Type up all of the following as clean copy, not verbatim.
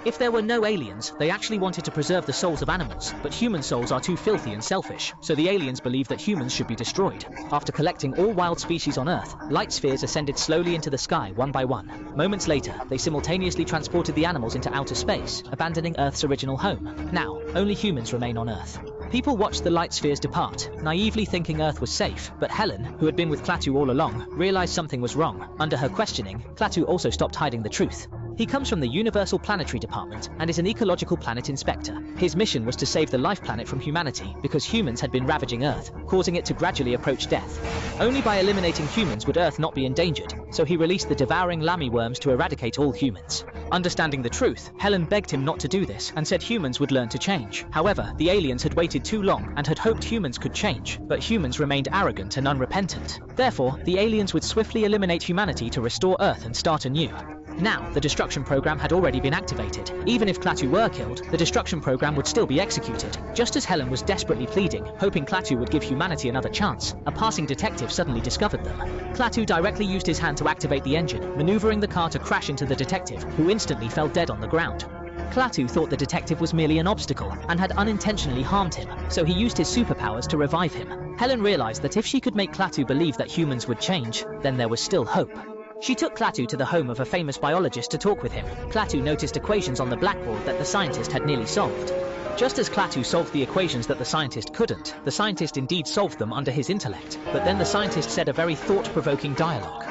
If there were no aliens, they actually wanted to preserve the souls of animals, but human souls are too filthy and selfish, so the aliens believed that humans should be destroyed. After collecting all wild species on Earth, light spheres ascended slowly into the sky one by one. Moments later, they simultaneously transported the animals into outer space, abandoning Earth's original home. Now, only humans remain on Earth. People watched the light spheres depart, naively thinking Earth was safe, but Helen, who had been with Klaatu all along, realized something was wrong. Under her questioning, Klaatu also stopped hiding the truth. He comes from the Universal Planetary Department and is an ecological planet inspector. His mission was to save the life planet from humanity because humans had been ravaging Earth, causing it to gradually approach death. Only by eliminating humans would Earth not be endangered, so he released the devouring Lammy worms to eradicate all humans. Understanding the truth, Helen begged him not to do this and said humans would learn to change. However, the aliens had waited too long and had hoped humans could change, but humans remained arrogant and unrepentant. Therefore, the aliens would swiftly eliminate humanity to restore Earth and start anew. Now, the destruction program had already been activated. Even if Klaatu were killed, the destruction program would still be executed. Just as Helen was desperately pleading, hoping Klaatu would give humanity another chance, a passing detective suddenly discovered them. Klaatu directly used his hand to activate the engine, maneuvering the car to crash into the detective, who instantly fell dead on the ground. Klaatu thought the detective was merely an obstacle and had unintentionally harmed him, so he used his superpowers to revive him. Helen realized that if she could make Klaatu believe that humans would change, then there was still hope. She took Klaatu to the home of a famous biologist to talk with him. Klaatu noticed equations on the blackboard that the scientist had nearly solved. Just as Klaatu solved the equations that the scientist couldn't, the scientist indeed solved them under his intellect. But then the scientist said a very thought-provoking dialogue.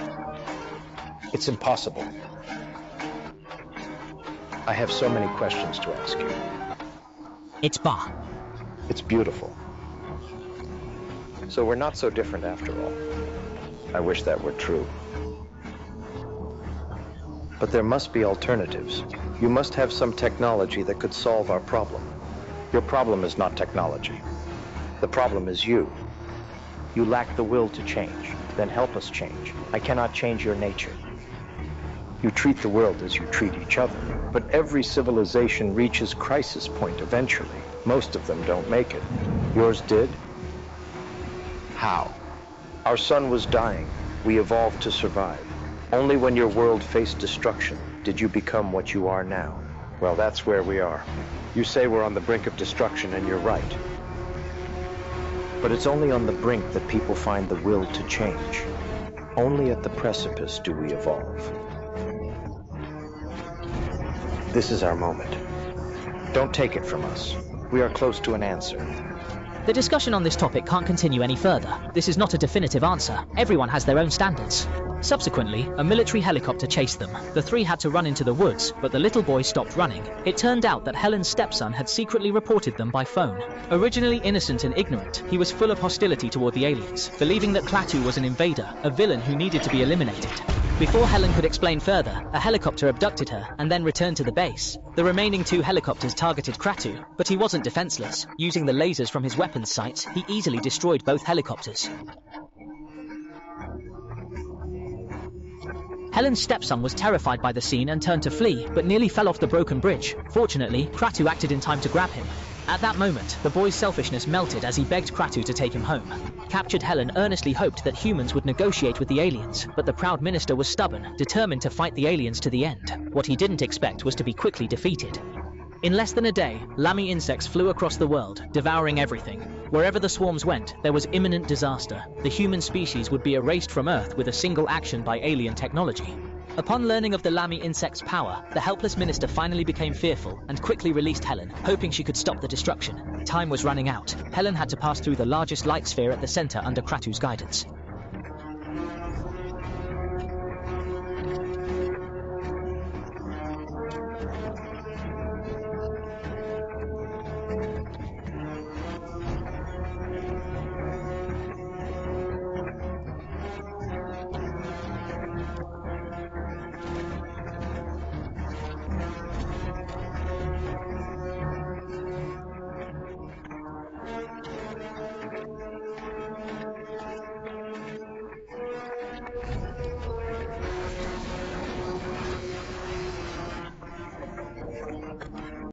It's impossible. I have so many questions to ask you. It's Ba. It's beautiful. So we're not so different after all. I wish that were true. But there must be alternatives. You must have some technology that could solve our problem. Your problem is not technology. The problem is you. You lack the will to change. Then help us change. I cannot change your nature. You treat the world as you treat each other. But every civilization reaches crisis point eventually. Most of them don't make it. Yours did? How? Our sun was dying. We evolved to survive. Only when your world faced destruction did you become what you are now. Well, that's where we are. You say we're on the brink of destruction, and you're right. But it's only on the brink that people find the will to change. Only at the precipice do we evolve. This is our moment. Don't take it from us. We are close to an answer. The discussion on this topic can't continue any further. This is not a definitive answer. Everyone has their own standards. Subsequently, a military helicopter chased them. The three had to run into the woods, but the little boy stopped running. It turned out that Helen's stepson had secretly reported them by phone. Originally innocent and ignorant, he was full of hostility toward the aliens, believing that Klaatu was an invader, a villain who needed to be eliminated. Before Helen could explain further, a helicopter abducted her and then returned to the base. The remaining two helicopters targeted Klaatu, but he wasn't defenseless. Using the lasers from his weapons sights, he easily destroyed both helicopters. Helen's stepson was terrified by the scene and turned to flee, but nearly fell off the broken bridge. Fortunately, Klaatu acted in time to grab him. At that moment, the boy's selfishness melted as he begged Klaatu to take him home. Captured Helen earnestly hoped that humans would negotiate with the aliens, but the proud minister was stubborn, determined to fight the aliens to the end. What he didn't expect was to be quickly defeated. In less than a day, Lammy insects flew across the world, devouring everything. Wherever the swarms went, there was imminent disaster. The human species would be erased from Earth with a single action by alien technology. Upon learning of the Lammy insect's power, the helpless minister finally became fearful and quickly released Helen, hoping she could stop the destruction. Time was running out. Helen had to pass through the largest light sphere at the center under Klaatu's guidance.